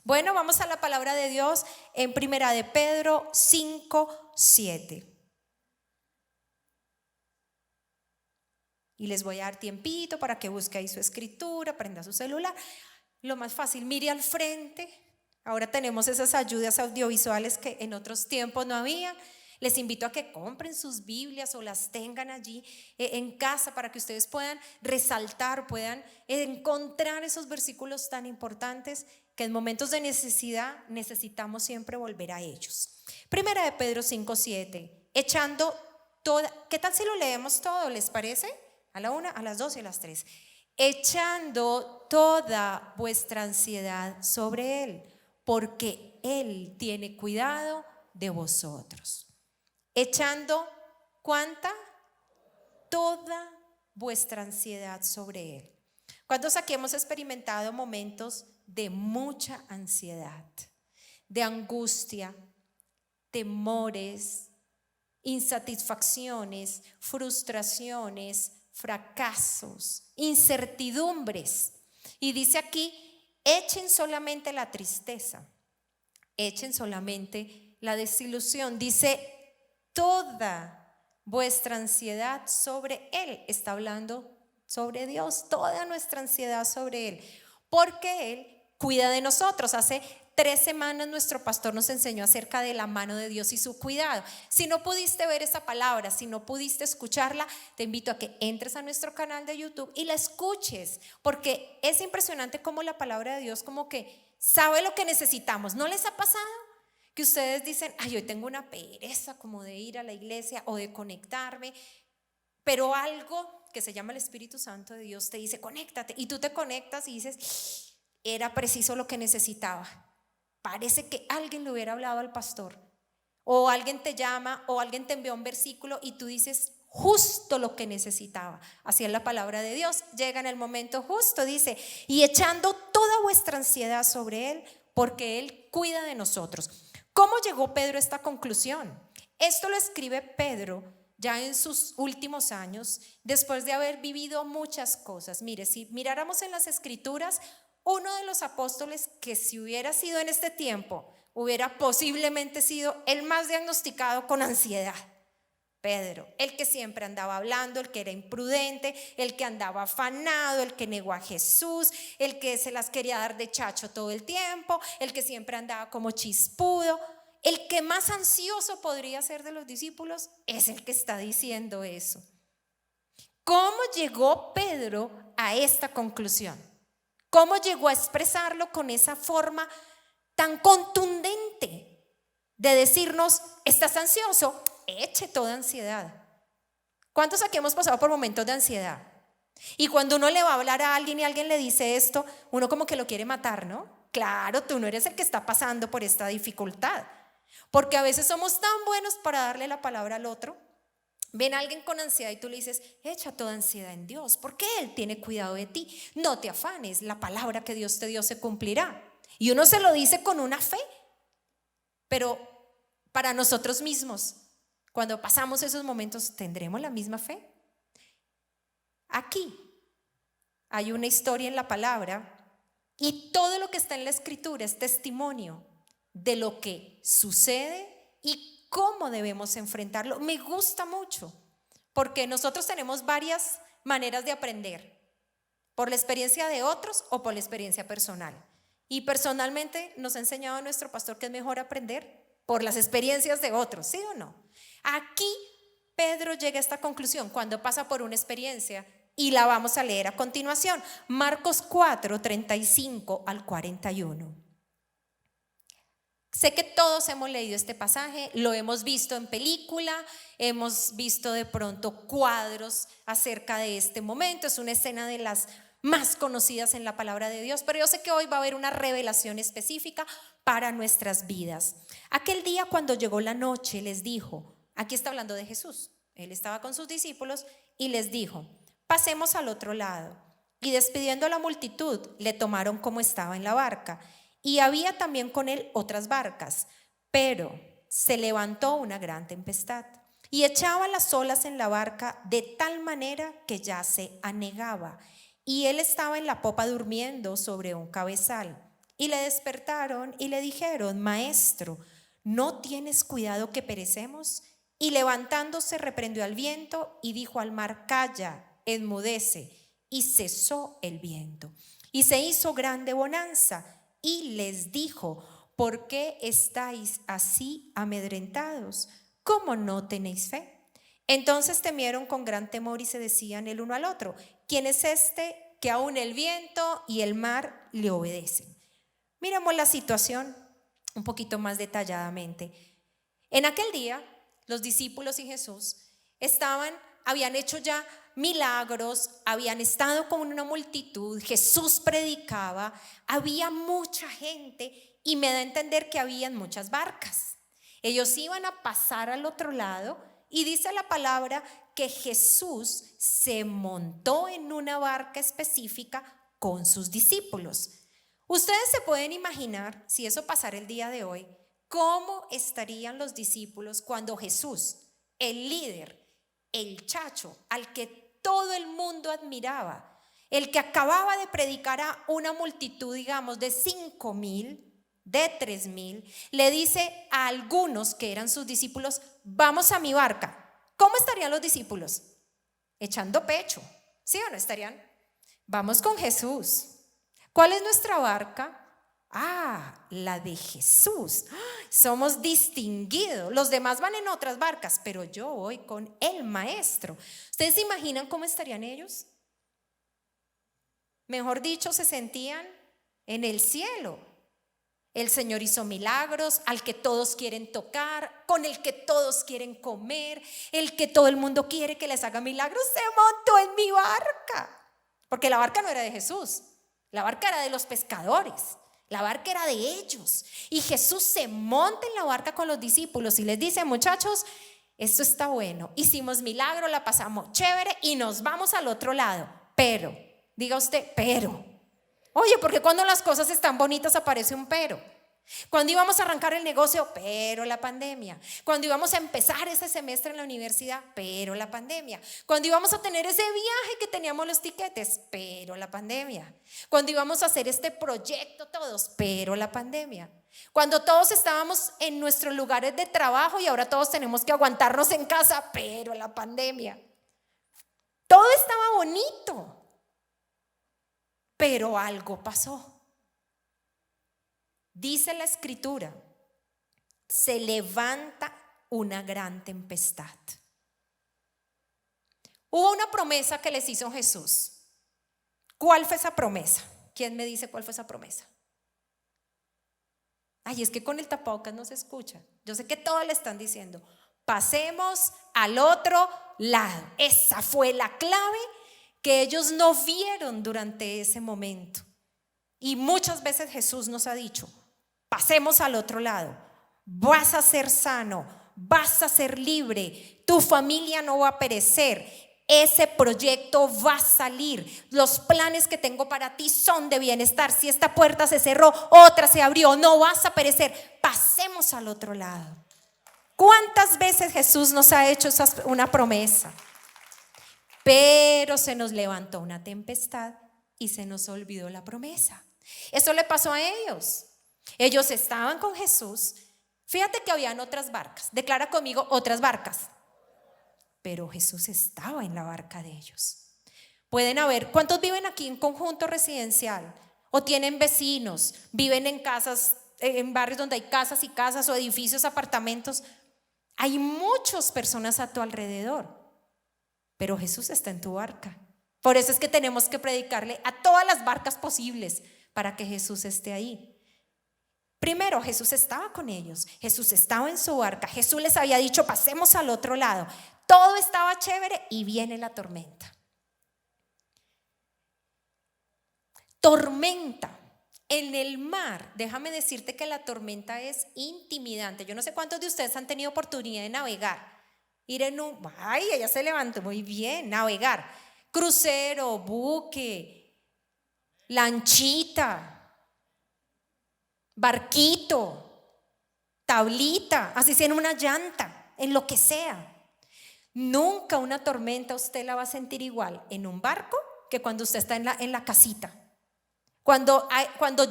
Bueno, vamos a la palabra de Dios en Primera de Pedro 5:7. Y les voy a dar tiempito para que busque ahí su escritura, prenda su celular. Lo más fácil, mire al frente. Ahora tenemos esas ayudas audiovisuales que en otros tiempos no había. Les invito a que compren sus Biblias o las tengan allí en casa para que ustedes puedan resaltar, puedan encontrar esos versículos tan importantes que en momentos de necesidad necesitamos siempre volver a ellos. Primera de Pedro 5:7, echando toda, ¿qué tal si lo leemos todo? ¿Les parece? A la 1, a las 2 y a las 3. Echando toda vuestra ansiedad sobre Él, porque Él tiene cuidado de vosotros. Echando, ¿cuánta? Toda vuestra ansiedad sobre Él. ¿Cuántos aquí hemos experimentado momentos de mucha ansiedad, de angustia, temores, insatisfacciones, frustraciones, fracasos, incertidumbres? Y dice aquí, echen solamente la tristeza, echen solamente la desilusión. Dice, toda vuestra ansiedad sobre Él. Está hablando sobre Dios, toda nuestra ansiedad sobre Él, porque Él cuida de nosotros. Hace 3 semanas nuestro pastor nos enseñó acerca de la mano de Dios y su cuidado. Si no pudiste ver esa palabra, si no pudiste escucharla, te invito a que entres a nuestro canal de YouTube y la escuches, porque es impresionante cómo la palabra de Dios como que sabe lo que necesitamos. ¿No les ha pasado que ustedes dicen, ay, hoy tengo una pereza como de ir a la iglesia o de conectarme, pero algo que se llama el Espíritu Santo de Dios te dice, conéctate, y tú te conectas y dices, era preciso lo que necesitaba? Parece que alguien le hubiera hablado al pastor, o alguien te llama, o alguien te envió un versículo y tú dices, justo lo que necesitaba. Así es la palabra de Dios, llega en el momento justo. Dice, y echando toda vuestra ansiedad sobre Él, porque Él cuida de nosotros. ¿Cómo llegó Pedro a esta conclusión? Esto lo escribe Pedro ya en sus últimos años, después de haber vivido muchas cosas. Mire, si miráramos en las escrituras, uno de los apóstoles que si hubiera sido en este tiempo, hubiera posiblemente sido el más diagnosticado con ansiedad. Pedro, el que siempre andaba hablando, el que era imprudente, el que andaba afanado, el que negó a Jesús, el que se las quería dar de chacho todo el tiempo, el que siempre andaba como chispudo. El que más ansioso podría ser de los discípulos es el que está diciendo eso. ¿Cómo llegó Pedro a esta conclusión? ¿Cómo llegó a expresarlo con esa forma tan contundente de decirnos, estás ansioso? Eche toda ansiedad. ¿Cuántos aquí hemos pasado por momentos de ansiedad? Y cuando uno le va a hablar a alguien y alguien le dice esto, uno como que lo quiere matar, ¿no? Claro, tú no eres el que está pasando por esta dificultad, porque a veces somos tan buenos para darle la palabra al otro. Ven a alguien con ansiedad y tú le dices, echa toda ansiedad en Dios, porque Él tiene cuidado de ti. No te afanes, la palabra que Dios te dio se cumplirá. Y uno se lo dice con una fe, pero para nosotros mismos, cuando pasamos esos momentos, ¿tendremos la misma fe? Aquí hay una historia en la palabra y todo lo que está en la escritura es testimonio de lo que sucede y cómo debemos enfrentarlo. Me gusta mucho porque nosotros tenemos varias maneras de aprender, por la experiencia de otros o por la experiencia personal. Y personalmente nos ha enseñado nuestro pastor que es mejor aprender por las experiencias de otros, ¿sí o no? Aquí Pedro llega a esta conclusión cuando pasa por una experiencia y la vamos a leer a continuación. Marcos 4, 35 al 41. Sé que todos hemos leído este pasaje, lo hemos visto en película, hemos visto de pronto cuadros acerca de este momento. Es una escena de las más conocidas en la palabra de Dios, pero yo sé que hoy va a haber una revelación específica para nuestras vidas. Aquel día cuando llegó la noche les dijo, aquí está hablando de Jesús, Él estaba con sus discípulos y les dijo, pasemos al otro lado. Y despidiendo a la multitud, le tomaron como estaba en la barca. Y había también con él otras barcas, pero se levantó una gran tempestad y echaba las olas en la barca de tal manera que ya se anegaba. Y él estaba en la popa durmiendo sobre un cabezal. y le despertaron y le dijeron: Maestro, ¿no tienes cuidado que perecemos? Y levantándose reprendió al viento y dijo al mar: Calla, enmudece. Y cesó el viento. Y se hizo grande bonanza. Y les dijo: ¿por qué estáis así amedrentados? ¿Cómo no tenéis fe? Entonces temieron con gran temor y se decían el uno al otro: ¿quién es este que aún el viento y el mar le obedecen? Miremos la situación un poquito más detalladamente. En aquel día, los discípulos y Jesús habían hecho ya milagros, habían estado con una multitud, Jesús predicaba, había mucha gente y me da a entender que habían muchas barcas. Ellos iban a pasar al otro lado y dice la palabra que Jesús se montó en una barca específica con sus discípulos. Ustedes se pueden imaginar, si eso pasara el día de hoy, cómo estarían los discípulos cuando Jesús, el líder, el chacho, al que todo el mundo admiraba, el que acababa de predicar a una multitud, digamos, de 5,000, de 3,000, le dice a algunos que eran sus discípulos: vamos a mi barca. ¿Cómo estarían los discípulos? Echando pecho, ¿sí o no estarían? Vamos con Jesús. ¿Cuál es nuestra barca? La de Jesús. Somos distinguidos. Los demás van en otras barcas, pero yo voy con el maestro. ¿Ustedes se imaginan cómo estarían ellos? Mejor dicho, se sentían en el cielo. El Señor hizo milagros, al que todos quieren tocar, con el que todos quieren comer, el que todo el mundo quiere que les haga milagros, se montó en mi barca. Porque la barca no era de Jesús, la barca era de los pescadores, la barca era de ellos. Y Jesús se monta en la barca con los discípulos y les dice: muchachos, esto está bueno, hicimos milagro, la pasamos chévere y nos vamos al otro lado. Pero, diga usted, pero. Oye, porque cuando las cosas están bonitas aparece un pero. Cuando íbamos a arrancar el negocio, pero la pandemia. Cuando íbamos a empezar ese semestre en la universidad, pero la pandemia. Cuando íbamos a tener ese viaje que teníamos los tiquetes, pero la pandemia. Cuando íbamos a hacer este proyecto todos, pero la pandemia. Cuando todos estábamos en nuestros lugares de trabajo y ahora todos tenemos que aguantarnos en casa, pero la pandemia. Todo estaba bonito. Pero algo pasó. Dice la escritura: se levanta una gran tempestad. Hubo una promesa que les hizo Jesús. ¿Cuál fue esa promesa? ¿Quién me dice cuál fue esa promesa? Ay, es que con el tapabocas no se escucha. Yo sé que todos le están diciendo: pasemos al otro lado. Esa fue la clave que ellos no vieron durante ese momento. Y muchas veces Jesús nos ha dicho: pasemos al otro lado, vas a ser sano, vas a ser libre, tu familia no va a perecer, ese proyecto va a salir, los planes que tengo para ti son de bienestar, si esta puerta se cerró, otra se abrió, no vas a perecer, pasemos al otro lado. ¿Cuántas veces Jesús nos ha hecho una promesa? Pero se nos levantó una tempestad y se nos olvidó la promesa. Eso le pasó a ellos. Ellos estaban con Jesús. Fíjate que habían otras barcas. Declara conmigo: otras barcas. Pero Jesús estaba en la barca de ellos. Pueden haber, ¿cuántos viven aquí en conjunto residencial? O tienen vecinos, viven en casas, en barrios donde hay casas y casas, o edificios, apartamentos. Hay muchas personas a tu alrededor. Pero Jesús está en tu barca. Por eso es que tenemos que predicarle a todas las barcas posibles para que Jesús esté ahí. Primero, Jesús estaba con ellos, Jesús estaba en su barca, Jesús les había dicho: pasemos al otro lado. Todo estaba chévere y viene la tormenta. Tormenta en el mar. Déjame decirte que la tormenta es intimidante. Yo no sé cuántos de ustedes han tenido oportunidad de navegar. Ir en ella se levantó muy bien, navegar. Crucero, buque, lanchita, barquito, tablita, así sea en una llanta, en lo que sea. Nunca una tormenta usted la va a sentir igual en un barco que cuando usted está en la casita. Cuando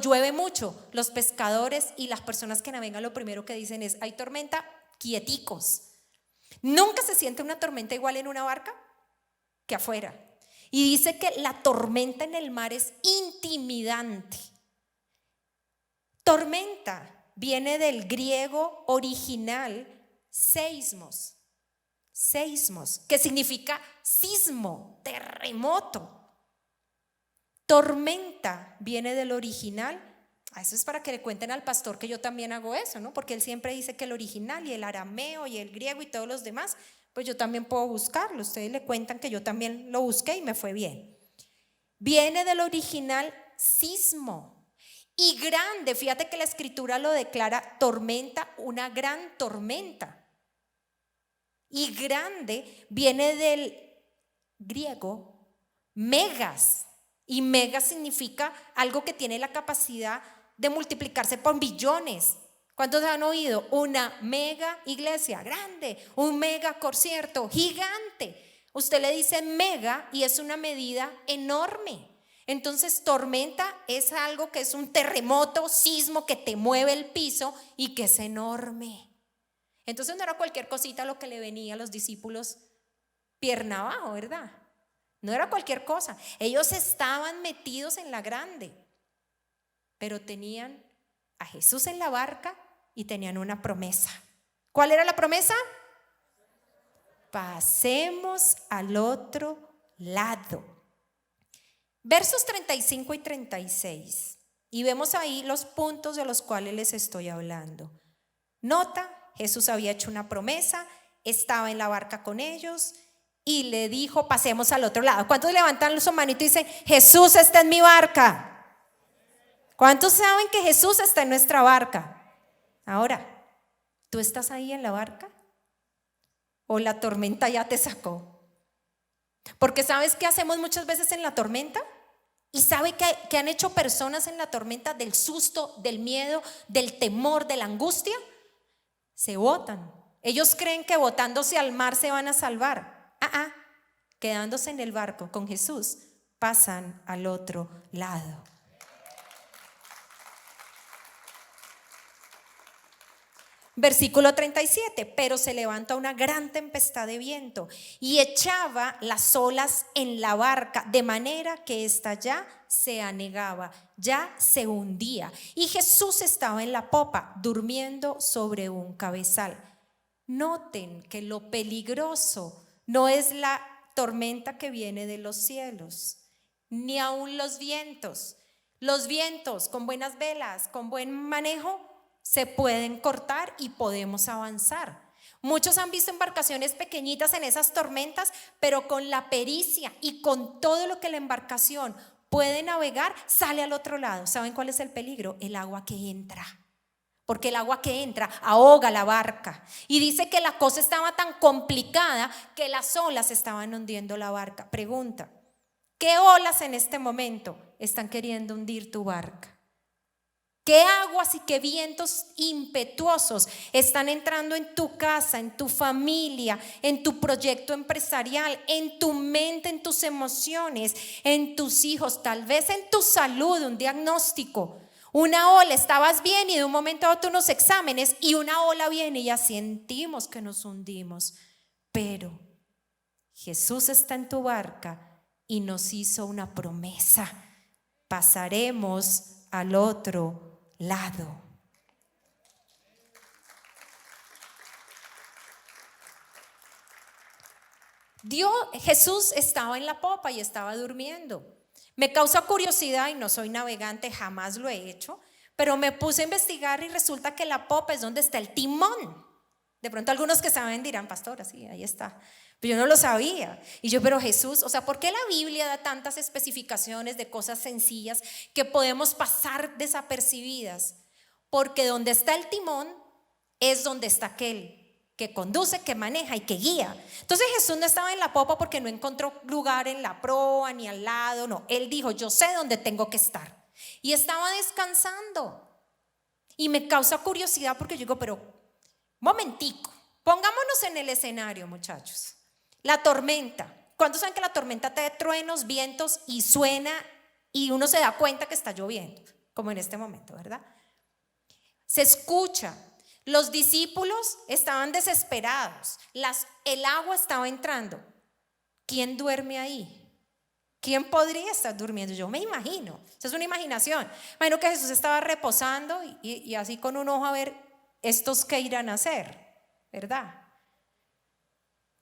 llueve mucho, los pescadores y las personas que navegan lo primero que dicen es: hay tormenta, quieticos. Nunca se siente una tormenta igual en una barca que afuera. Y dice que la tormenta en el mar es intimidante. Tormenta viene del griego original seismos, que significa sismo, terremoto. Tormenta viene del original. Eso es para que le cuenten al pastor que yo también hago eso, ¿no? Porque él siempre dice que el original y el arameo y el griego y todos los demás, pues yo también puedo buscarlo. Ustedes le cuentan que yo también lo busqué y me fue bien. Viene del original sismo. Y grande, fíjate que la escritura lo declara tormenta, una gran tormenta. Y grande viene del griego megas. Y mega significa algo que tiene la capacidad de multiplicarse por billones. ¿Cuántos han oído? Una mega iglesia grande, un mega concierto gigante. Usted le dice mega y es una medida enorme. Entonces tormenta es algo que es un terremoto, sismo que te mueve el piso y que es enorme. Entonces no era cualquier cosita lo que le venía a los discípulos pierna abajo, ¿verdad? No era cualquier cosa. Ellos estaban metidos en la grande, pero tenían a Jesús en la barca y tenían una promesa. ¿Cuál era la promesa? Pasemos al otro lado. Versos 35 y 36. Y vemos ahí los puntos de los cuales les estoy hablando. Nota, Jesús había hecho una promesa, estaba en la barca con ellos y le dijo: pasemos al otro lado. ¿Cuántos levantan su manito y dicen: Jesús está en mi barca? ¿Cuántos saben que Jesús está en nuestra barca? Ahora, ¿tú estás ahí en la barca? ¿O la tormenta ya te sacó? Porque ¿sabes qué hacemos muchas veces en la tormenta? ¿Y sabe qué han hecho personas en la tormenta? Del susto, del miedo, del temor, de la angustia. Se botan. Ellos creen que botándose al mar se van a salvar. Quedándose en el barco con Jesús, pasan al otro lado. Versículo 37. Pero se levanta una gran tempestad de viento y echaba las olas en la barca, de manera que ésta ya se anegaba, ya se hundía. Y Jesús estaba en la popa, durmiendo sobre un cabezal. Noten que lo peligroso no es la tormenta que viene de los cielos, ni aún los vientos. Los vientos con buenas velas, con buen manejo, se pueden cortar y podemos avanzar. Muchos han visto embarcaciones pequeñitas en esas tormentas, pero con la pericia y con todo lo que la embarcación puede navegar, sale al otro lado. ¿Saben cuál es el peligro? El agua que entra. Porque el agua que entra ahoga la barca. Y dice que la cosa estaba tan complicada que las olas estaban hundiendo la barca. Pregunta: ¿qué olas en este momento están queriendo hundir tu barca? ¿Qué aguas y qué vientos impetuosos están entrando en tu casa, en tu familia, en tu proyecto empresarial, en tu mente, en tus emociones, en tus hijos, tal vez en tu salud? Un diagnóstico, una ola, estabas bien y de un momento a otro unos exámenes y una ola viene y ya sentimos que nos hundimos. Pero Jesús está en tu barca y nos hizo una promesa: pasaremos al otro lado. Jesús estaba en la popa y estaba durmiendo. Me causa curiosidad y no soy navegante, jamás lo he hecho, pero me puse a investigar y resulta que la popa es donde está el timón. De pronto algunos que saben dirán: pastora, sí, ahí está. Pero yo no lo sabía. Y yo, pero Jesús, o sea, ¿por qué la Biblia da tantas especificaciones de cosas sencillas que podemos pasar desapercibidas? Porque donde está el timón es donde está aquel que conduce, que maneja y que guía. Entonces Jesús no estaba en la popa porque no encontró lugar en la proa ni al lado, no. Él dijo: yo sé dónde tengo que estar. Y estaba descansando. Y me causa curiosidad porque yo digo: pero momentico, pongámonos en el escenario, muchachos. La tormenta. ¿Cuántos saben que la tormenta trae truenos, vientos y suena y uno se da cuenta que está lloviendo, como en este momento, ¿verdad? Se escucha. Los discípulos estaban desesperados, el agua estaba entrando. ¿Quién duerme ahí? ¿Quién podría estar durmiendo? Yo me imagino, esa es una imaginación. Imagino que Jesús estaba reposando y así con un ojo a ver estos qué irán a hacer, ¿verdad?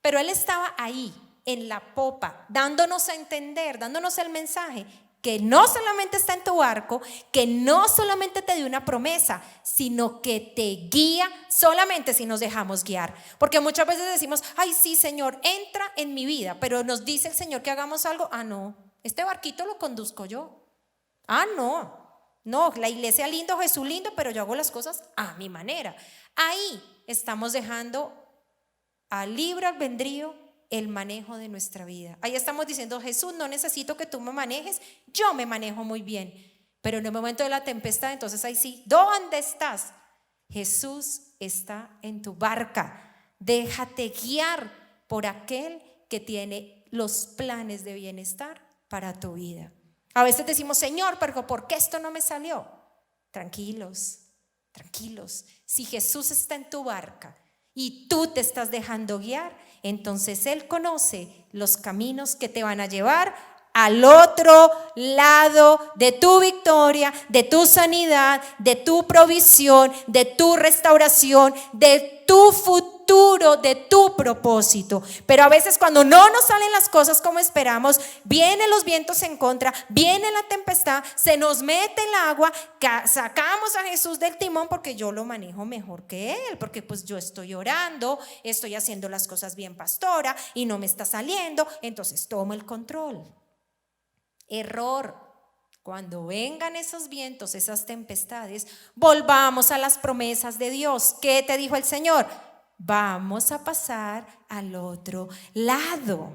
Pero Él estaba ahí, en la popa, dándonos a entender, dándonos el mensaje que no solamente está en tu barco, que no solamente te dio una promesa, sino que te guía solamente si nos dejamos guiar. Porque muchas veces decimos, ay sí Señor, entra en mi vida, pero nos dice el Señor que hagamos algo, no, este barquito lo conduzco yo. No, la iglesia lindo, Jesús lindo, pero yo hago las cosas a mi manera. Ahí estamos dejando a libre albedrío el manejo de nuestra vida. Ahí estamos diciendo, Jesús, no necesito que tú me manejes, yo me manejo muy bien. Pero en el momento de la tempestad, entonces ahí sí, ¿dónde estás? Jesús está en tu barca. Déjate guiar por aquel que tiene los planes de bienestar para tu vida. A veces decimos, Señor, pero ¿por qué esto no me salió? Tranquilos. Si Jesús está en tu barca y tú te estás dejando guiar, entonces Él conoce los caminos que te van a llevar al otro lado de tu victoria, de tu sanidad, de tu provisión, de tu restauración, de tu futuro, de tu propósito. Pero a veces cuando no nos salen las cosas como esperamos, vienen los vientos en contra, viene la tempestad, se nos mete el agua, sacamos a Jesús del timón porque yo lo manejo mejor que Él, porque pues yo estoy orando, estoy haciendo las cosas bien, pastora, y no me está saliendo, entonces tomo el control. Error. Cuando vengan esos vientos, esas tempestades, volvamos a las promesas de Dios. ¿Qué te dijo el Señor? Vamos a pasar al otro lado.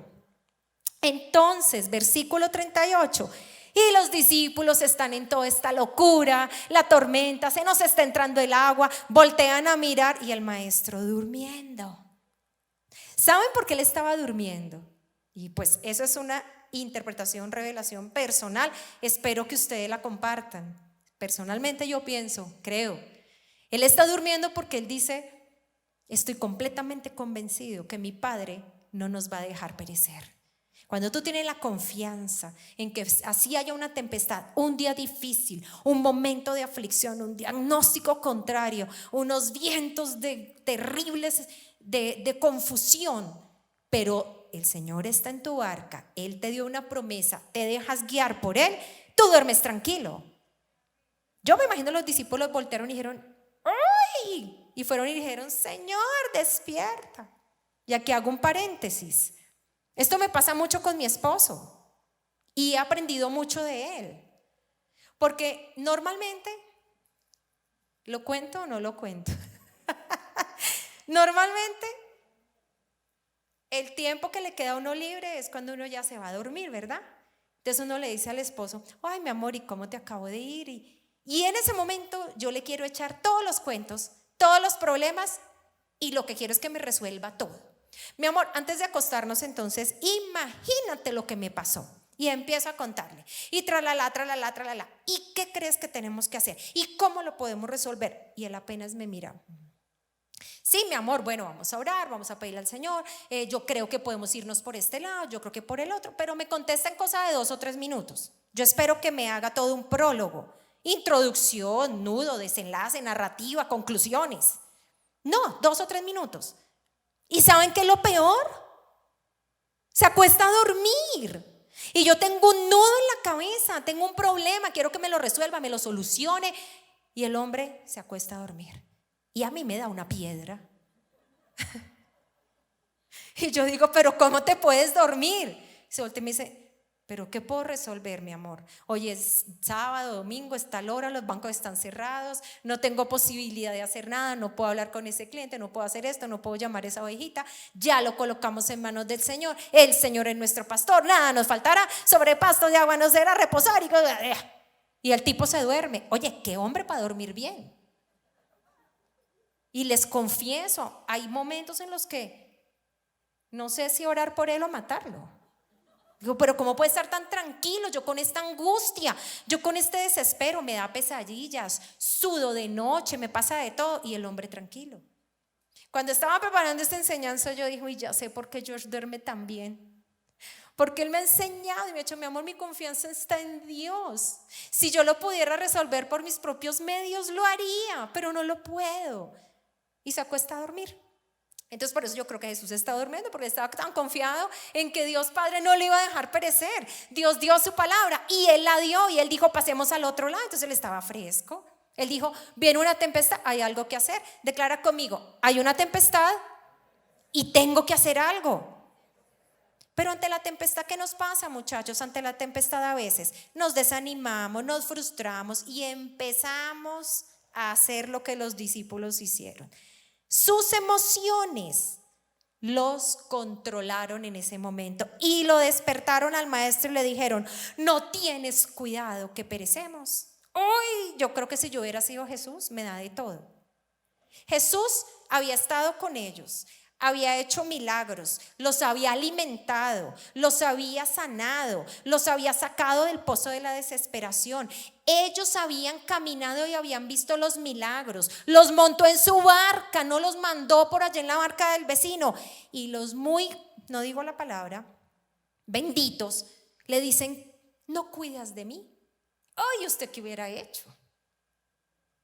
Entonces, versículo 38. Y los discípulos están en toda esta locura, la tormenta, se nos está entrando el agua, voltean a mirar y el maestro durmiendo. ¿Saben por qué él estaba durmiendo? Y pues eso es una interpretación, revelación personal. Espero que ustedes la compartan. Personalmente yo pienso, creo, él está durmiendo porque él dice, estoy completamente convencido que mi Padre no nos va a dejar perecer. Cuando tú tienes la confianza en que así haya una tempestad, un día difícil, un momento de aflicción, un diagnóstico contrario, unos vientos terribles de confusión, pero el Señor está en tu barca, Él te dio una promesa, te dejas guiar por Él, tú duermes tranquilo. Yo me imagino los discípulos voltearon y dijeron, ¡ay! Y fueron y dijeron, Señor, despierta. Y aquí hago un paréntesis. Esto me pasa mucho con mi esposo y he aprendido mucho de él. Porque normalmente, ¿lo cuento o no lo cuento? Normalmente el tiempo que le queda a uno libre es cuando uno ya se va a dormir, ¿verdad? Entonces uno le dice al esposo, ay mi amor, ¿y cómo te acabo de ir? Y en ese momento yo le quiero echar todos los cuentos, todos los problemas, y lo que quiero es que me resuelva todo. Mi amor, antes de acostarnos entonces, imagínate lo que me pasó. Y empiezo a contarle, y tralala. ¿Y qué crees que tenemos que hacer? ¿Y cómo lo podemos resolver? Y él apenas me mira. Sí, mi amor, bueno, vamos a orar, vamos a pedirle al Señor, yo creo que podemos irnos por este lado, yo creo que por el otro, pero me contesta en cosa de 2 o 3 minutos. Yo espero que me haga todo un prólogo, introducción, nudo, desenlace, narrativa, conclusiones. No, 2 o 3 minutos. ¿Y saben qué es lo peor? Se acuesta a dormir. Y yo tengo un nudo en la cabeza, tengo un problema, quiero que me lo resuelva, me lo solucione. Y el hombre se acuesta a dormir. Y a mí me da una piedra. Y yo digo, pero ¿cómo te puedes dormir? Se voltea y me dice, pero ¿qué puedo resolver, mi amor? Hoy es sábado, domingo, está la hora, los bancos están cerrados, no tengo posibilidad de hacer nada, no puedo hablar con ese cliente, no puedo hacer esto, no puedo llamar a esa ovejita. Ya lo colocamos en manos del Señor, el Señor es nuestro pastor, nada nos faltará, sobre pastos de agua nos será reposar. Y el tipo se duerme. Oye, qué hombre para dormir bien. Y les confieso, hay momentos en los que no sé si orar por él o matarlo. Digo, pero ¿cómo puede estar tan tranquilo? Yo con esta angustia, yo con este desespero, me da pesadillas, sudo de noche, me pasa de todo. Y el hombre tranquilo. Cuando estaba preparando esta enseñanza, yo dije, uy, ya sé por qué George duerme tan bien. Porque él me ha enseñado y me ha dicho, mi amor, mi confianza está en Dios. Si yo lo pudiera resolver por mis propios medios, lo haría, pero no lo puedo. Y se acuesta a dormir. Entonces por eso yo creo que Jesús está durmiendo, porque estaba tan confiado en que Dios Padre no le iba a dejar perecer. Dios dio su palabra y Él la dio y Él dijo, pasemos al otro lado. Entonces Él estaba fresco. Él dijo, viene una tempestad, hay algo que hacer. Declara conmigo, hay una tempestad y tengo que hacer algo. Pero ante la tempestad, ¿qué nos pasa, muchachos? Ante la tempestad a veces nos desanimamos, nos frustramos y empezamos a hacer lo que los discípulos hicieron. Sus emociones los controlaron en ese momento y lo despertaron al maestro y le dijeron, no tienes cuidado que perecemos. Hoy yo creo que si yo hubiera sido Jesús, me da de todo. Jesús había estado con ellos, había hecho milagros, los había alimentado, los había sanado, los había sacado del pozo de la desesperación. Ellos habían caminado y habían visto los milagros. Los montó en su barca, no los mandó por allá en la barca del vecino. Y los muy, no digo la palabra, benditos, le dicen, ¿no cuidas de mí? Ay, ¿usted qué hubiera hecho?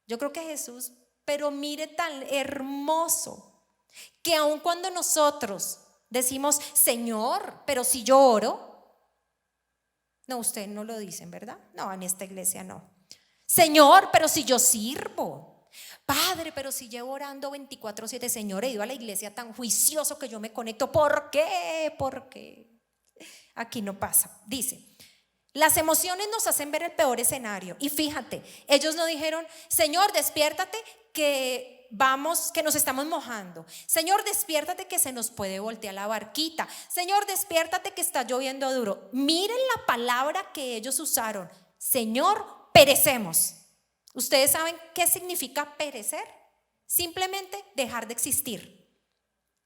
Yo creo que Jesús, pero mire tan hermoso, que aun cuando nosotros decimos, Señor, pero si yo oro, no, ustedes no lo dicen, ¿verdad? No, en esta iglesia no. Señor, pero si yo sirvo. Padre, pero si llevo orando 24/7. Señor, he ido a la iglesia tan juicioso que yo me conecto. ¿Por qué? ¿Por qué? Aquí no pasa. Dice, las emociones nos hacen ver el peor escenario. Y fíjate, ellos no dijeron, Señor, despiértate que vamos, que nos estamos mojando. Señor, despiértate que se nos puede voltear la barquita. Señor, despiértate que está lloviendo duro. Miren la palabra que ellos usaron. Señor, perecemos. ¿Ustedes saben qué significa perecer? Simplemente dejar de existir.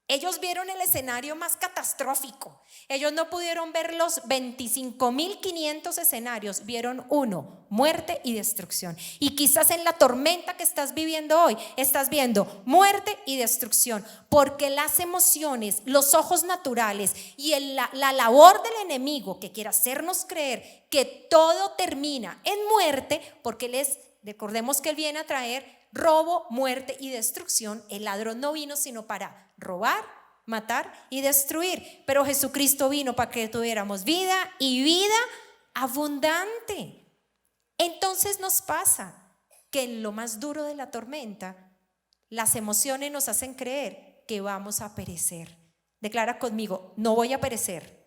Ellos vieron el escenario más catastrófico. Ellos no pudieron ver los 25.500 escenarios. Vieron uno, muerte y destrucción. Y quizás en la tormenta que estás viviendo hoy, estás viendo muerte y destrucción. Porque las emociones, los ojos naturales y la labor del enemigo que quiere hacernos creer que todo termina en muerte, porque recordemos que él viene a traer robo, muerte y destrucción. El ladrón no vino sino para robar, matar y destruir, pero Jesucristo vino para que tuviéramos vida y vida abundante. Entonces nos pasa que en lo más duro de la tormenta, las emociones nos hacen creer que vamos a perecer. Declara conmigo, no voy a perecer.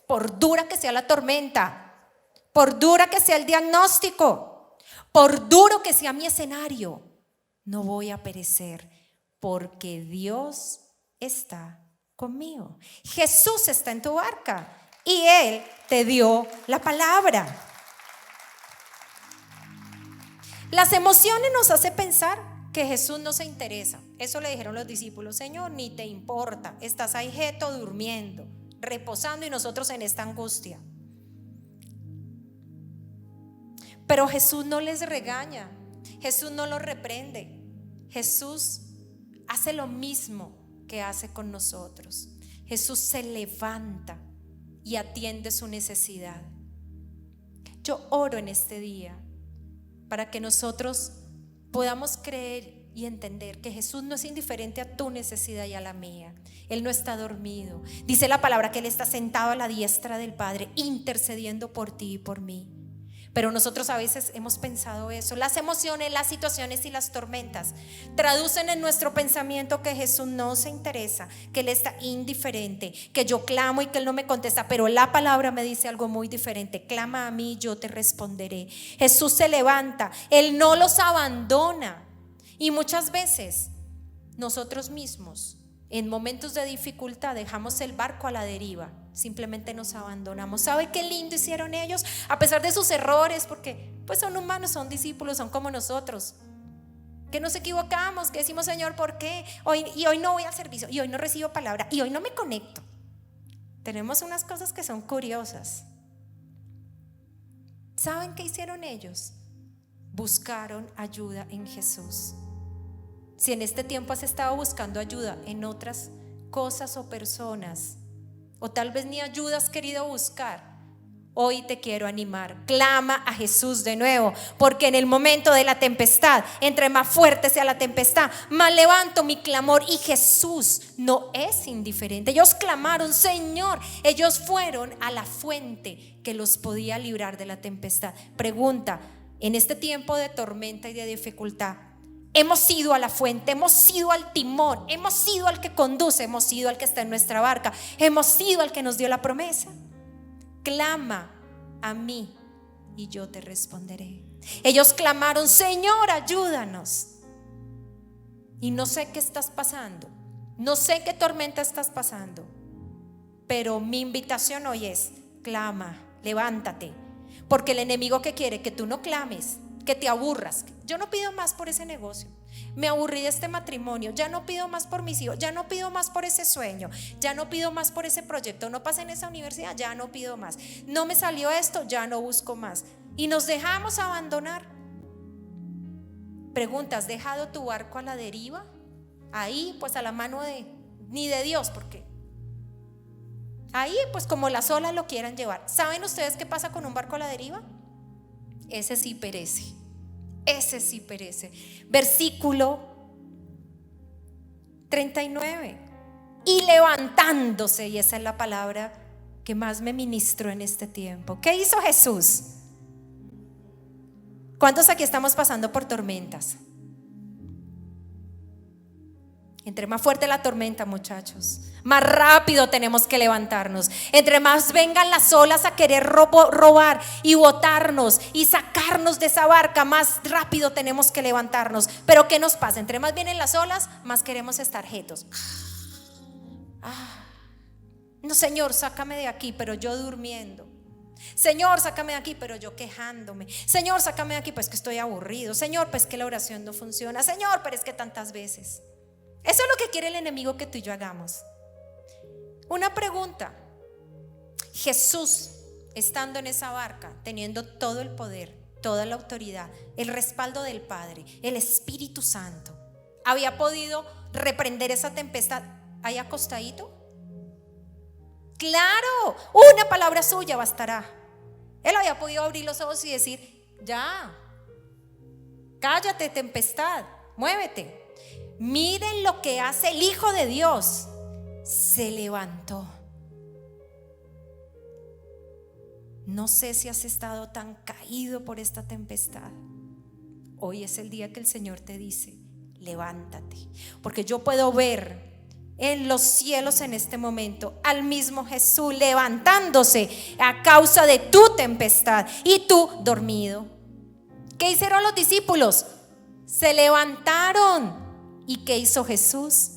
Por dura que sea la tormenta, por dura que sea el diagnóstico, por duro que sea mi escenario, no voy a perecer. Porque Dios está conmigo. Jesús está en tu barca y Él te dio la palabra. Las emociones nos hacen pensar que Jesús no se interesa. Eso le dijeron los discípulos, Señor, ni te importa, estás ahí quieto durmiendo, reposando y nosotros en esta angustia. Pero Jesús no les regaña, Jesús no los reprende. Jesús hace lo mismo que hace con nosotros. Jesús se levanta y atiende su necesidad. Yo oro en este día para que nosotros podamos creer y entender que Jesús no es indiferente a tu necesidad y a la mía. Él no está dormido. Dice la palabra que Él está sentado a la diestra del Padre, intercediendo por ti y por mí. Pero nosotros a veces hemos pensado eso. Las emociones, las situaciones y las tormentas traducen en nuestro pensamiento que Jesús no se interesa, que Él está indiferente, que yo clamo y que Él no me contesta. Pero la palabra me dice algo muy diferente. Clama a mí, yo te responderé. Jesús se levanta, Él no los abandona. Y muchas veces nosotros mismos en momentos de dificultad dejamos el barco a la deriva. Simplemente nos abandonamos. ¿Sabe qué lindo hicieron ellos? A pesar de sus errores, porque pues son humanos, son discípulos, son como nosotros, que nos equivocamos, que decimos, Señor, ¿por qué? Hoy no voy al servicio, y hoy no recibo palabra, y hoy no me conecto. tenemos unas cosas que son curiosas. ¿Saben qué hicieron ellos? Buscaron ayuda en Jesús. Si en este tiempo has estado buscando ayuda en otras cosas o personas, o tal vez ni ayuda has querido buscar, hoy te quiero animar. Clama a Jesús de nuevo, porque en el momento de la tempestad, entre más fuerte sea la tempestad, más levanto mi clamor, y Jesús no es indiferente. Ellos clamaron, Señor. Ellos fueron a la fuente que los podía librar de la tempestad. Pregunta: en este tiempo de tormenta y de dificultad, hemos ido a la fuente, hemos ido al timón, hemos ido al que conduce, hemos ido al que está en nuestra barca, hemos ido al que nos dio la promesa. Clama a mí y yo te responderé. Ellos clamaron, Señor, ayúdanos. Y no sé qué estás pasando, no sé qué tormenta estás pasando, pero mi invitación hoy es: clama, levántate, porque el enemigo que quiere que tú no clames, que te aburras. Yo no pido más por ese negocio, me aburrí de este matrimonio, ya no pido más por mis hijos, ya no pido más por ese sueño, ya no pido más por ese proyecto, no pasé en esa universidad, ya no pido más, no me salió esto, ya no busco más. Y nos dejamos abandonar. Pregunta: ¿has dejado tu barco a la deriva? Ahí pues a la mano ni de Dios, porque ahí pues como las olas lo quieran llevar. ¿Saben ustedes qué pasa con un barco a la deriva? Ese sí perece, ese sí perece. Versículo 39. Y levantándose, y esa es la palabra que más me ministró en este tiempo. ¿Qué hizo Jesús? ¿Cuántos aquí estamos pasando por tormentas? Entre más fuerte la tormenta, muchachos, más rápido tenemos que levantarnos. Entre más vengan las olas a querer robar y botarnos y sacarnos de esa barca, más rápido tenemos que levantarnos. Pero ¿qué nos pasa? Entre más vienen las olas, más queremos estar quietos. No, Señor, sácame de aquí, pero yo durmiendo. Señor, sácame de aquí, pero yo quejándome. Señor, sácame de aquí, pues que estoy aburrido. Señor, pues que la oración no funciona. Señor, pero es que tantas veces. Eso es lo que quiere el enemigo que tú y yo hagamos. Una pregunta: Jesús, estando en esa barca, teniendo todo el poder, toda la autoridad, el respaldo del Padre, el Espíritu Santo, ¿había podido reprender esa tempestad ahí acostadito? Claro, una palabra suya bastará. Él había podido abrir los ojos y decir: ya, cállate, tempestad, muévete. Miren lo que hace el Hijo de Dios. Se levantó. No sé si has estado tan caído por esta tempestad. Hoy es el día que el Señor te dice: levántate. Porque yo puedo ver en los cielos en este momento al mismo Jesús levantándose a causa de tu tempestad y tú dormido. ¿Qué hicieron los discípulos? Se levantaron. ¿Y qué hizo Jesús?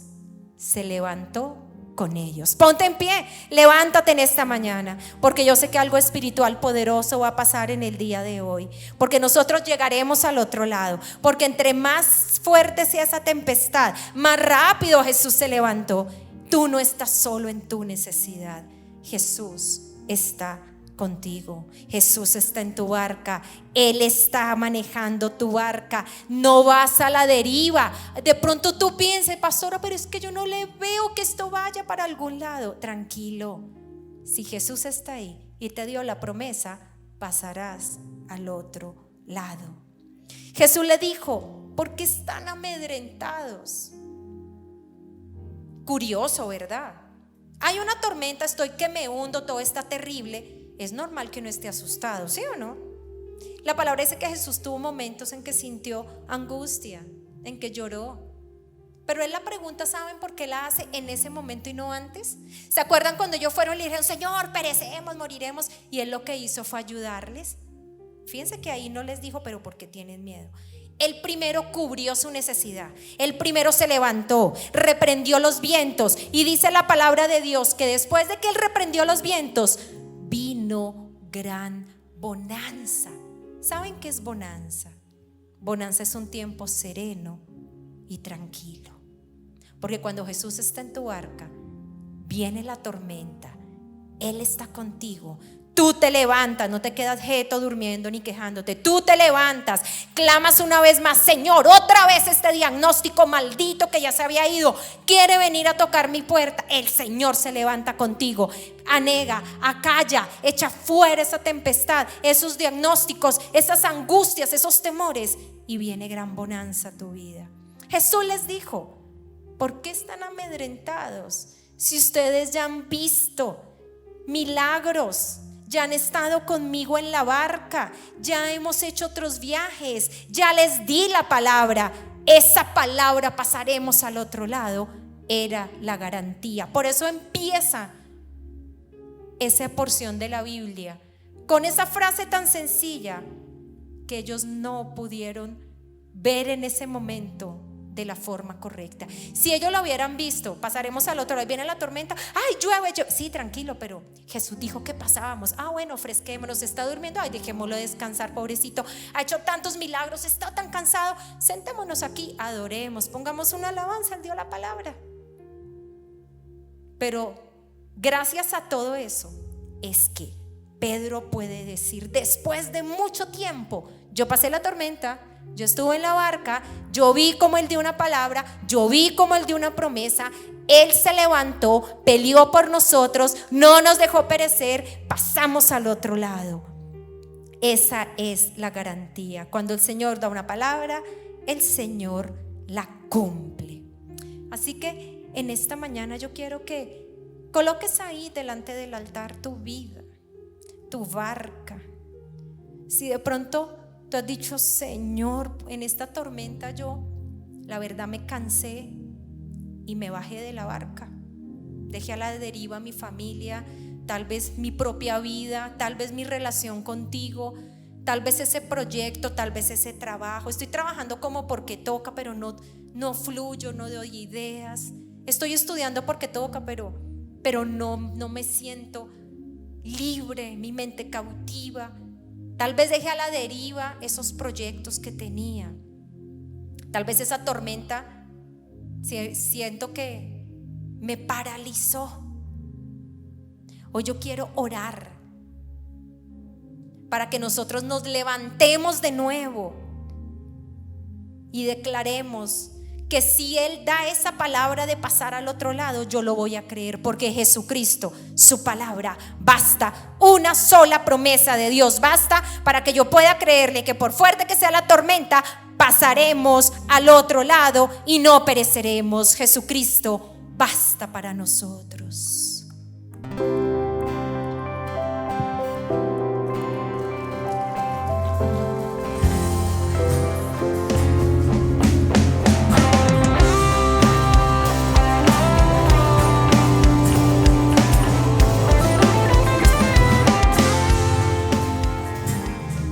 Se levantó con ellos. Ponte en pie, levántate en esta mañana, porque yo sé que algo espiritual poderoso va a pasar en el día de hoy, porque nosotros llegaremos al otro lado, porque entre más fuerte sea esa tempestad, más rápido Jesús se levantó. Tú no estás solo en tu necesidad, Jesús está contigo. Jesús está en tu barca, Él está manejando tu barca. No vas a la deriva. De pronto tú pienses: pastora, pero es que yo no le veo que esto vaya para algún lado. Tranquilo, si Jesús está ahí y te dio la promesa, pasarás al otro lado. Jesús le dijo: ¿por qué están amedrentados? Curioso, ¿verdad? Hay una tormenta, estoy que me hundo, todo está terrible. Es normal que uno esté asustado, ¿sí o no? La palabra dice que Jesús tuvo momentos en que sintió angustia, en que lloró. Pero él la pregunta, ¿saben por qué la hace en ese momento y no antes? ¿Se acuerdan cuando ellos fueron y le dijeron: Señor, perecemos, moriremos? Y él lo que hizo fue ayudarles. Fíjense que ahí no les dijo: pero ¿por qué tienen miedo? Él primero cubrió su necesidad. Él primero se levantó, reprendió los vientos. Y dice la palabra de Dios que después de que él reprendió los vientos, vino gran bonanza. ¿Saben qué es bonanza? Bonanza es un tiempo sereno y tranquilo. Porque cuando Jesús está en tu barca, viene la tormenta, Él está contigo. Tú te levantas, no te quedas jeto durmiendo ni quejándote. Tú te levantas, clamas una vez más: Señor, otra vez este diagnóstico maldito que ya se había ido quiere venir a tocar mi puerta. El Señor se levanta contigo, anega, acalla, echa fuera esa tempestad, esos diagnósticos, esas angustias, esos temores, y viene gran bonanza a tu vida. Jesús les dijo: ¿por qué están amedrentados? Si ustedes ya han visto milagros, ya han estado conmigo en la barca, ya hemos hecho otros viajes, ya les di la palabra. Esa palabra, pasaremos al otro lado, era la garantía. Por eso empieza esa porción de la Biblia con esa frase tan sencilla que ellos no pudieron ver en ese momento de la forma correcta. Si ellos lo hubieran visto: pasaremos al otro lado, viene la tormenta, ay, llueve, sí, tranquilo, pero Jesús dijo que pasábamos. Bueno, ofrezquémonos, está durmiendo, ay, dejémoslo descansar, pobrecito, ha hecho tantos milagros, está tan cansado, sentémonos aquí, adoremos, pongamos una alabanza, Él dio la palabra. Pero gracias a todo eso es que Pedro puede decir, después de mucho tiempo: yo pasé la tormenta, yo estuve en la barca, yo vi cómo Él dio una palabra, yo vi cómo Él dio una promesa, Él se levantó, peleó por nosotros, no nos dejó perecer, pasamos al otro lado. Esa es la garantía. Cuando el Señor da una palabra, el Señor la cumple. Así que en esta mañana yo quiero que coloques ahí delante del altar tu vida, tu barca. Si de pronto tú has dicho: Señor, en esta tormenta yo, la verdad, me cansé y me bajé de la barca, dejé a la deriva mi familia, tal vez mi propia vida, tal vez mi relación contigo, tal vez ese proyecto, tal vez ese trabajo. Estoy trabajando como porque toca, pero no fluyo, no doy ideas. Estoy estudiando porque toca, pero no me siento libre, mi mente cautiva. Tal vez dejé a la deriva esos proyectos que tenía. Tal vez esa tormenta siento que me paralizó. Hoy yo quiero orar para que nosotros nos levantemos de nuevo y declaremos que si Él da esa palabra de pasar al otro lado, yo lo voy a creer, porque Jesucristo, su palabra, basta. Una sola promesa de Dios basta para que yo pueda creerle que por fuerte que sea la tormenta, pasaremos al otro lado y no pereceremos. Jesucristo basta para nosotros.